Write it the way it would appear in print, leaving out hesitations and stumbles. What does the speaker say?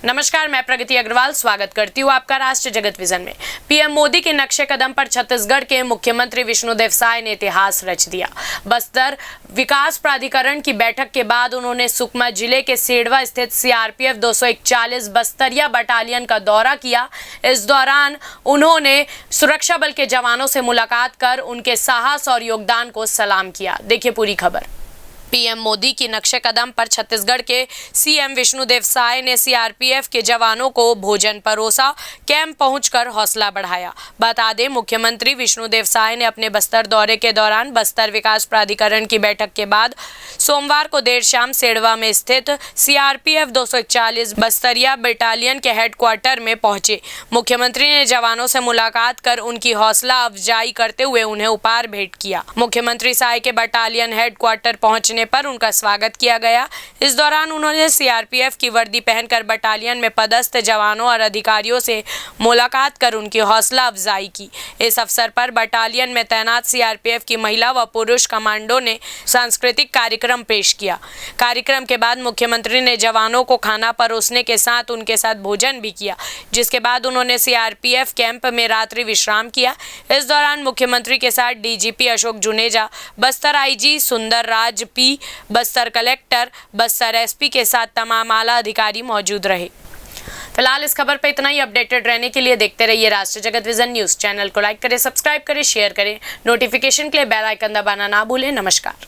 नमस्कार, मैं प्रगति अग्रवाल स्वागत करती हूँ आपका राष्ट्र जगत विजन में। पीएम मोदी के नक्शे कदम पर छत्तीसगढ़ के मुख्यमंत्री विष्णुदेव साय ने इतिहास रच दिया। बस्तर विकास प्राधिकरण की बैठक के बाद उन्होंने सुकमा जिले के सेडवा स्थित सीआरपीएफ 241 बस्तरिया बटालियन का दौरा किया। इस दौरान उन्होंने सुरक्षा बल के जवानों से मुलाकात कर उनके साहस और योगदान को सलाम किया। देखिए पूरी खबर। पीएम मोदी की नक्शे कदम पर छत्तीसगढ़ के सीएम विष्णुदेव साय ने सीआरपीएफ के जवानों को भोजन परोसा, कैंप पहुंचकर हौसला बढ़ाया। बता दें, मुख्यमंत्री विष्णुदेव साय ने अपने बस्तर दौरे के दौरान बस्तर विकास प्राधिकरण की बैठक के बाद सोमवार को देर शाम सेडवा में स्थित सीआरपीएफ 241 बस्तरिया बटालियन के हेडक्वार्टर में पहुंचे। मुख्यमंत्री ने जवानों से मुलाकात कर उनकी हौसला अफजाई करते हुए उन्हें उपहार भेंट किया। मुख्यमंत्री साय के बटालियन हेडक्वार्टर पहुंचने पर उनका स्वागत किया गया। इस दौरान उन्होंने सीआरपीएफ की वर्दी पहनकर बटालियन में पदस्थ जवानों और अधिकारियों से मुलाकात कर उनकी हौसला अफजाई की। इस अवसर पर बटालियन में तैनात सीआरपीएफ की महिला व पुरुष कमांडो ने सांस्कृतिक कार्यक्रम पेश किया। कार्यक्रम के बाद मुख्यमंत्री ने जवानों को खाना परोसने के साथ उनके साथ भोजन भी किया, जिसके बाद उन्होंने सीआरपीएफ कैंप में रात्रि विश्राम किया। इस दौरान मुख्यमंत्री के साथ DGP Ashok Juneja, Bastar IG Sundar Raj P, Bastar collector, Bastar SP के साथ तमाम आला अधिकारी मौजूद रहे। फिलहाल इस खबर पर इतना ही। अपडेटेड रहने के लिए देखते रहिए राष्ट्र जगत विजन न्यूज। चैनल को लाइक करें, सब्सक्राइब करें, शेयर करें। नोटिफिकेशन के लिए बेल आइकन दबाना ना भूलें। नमस्कार।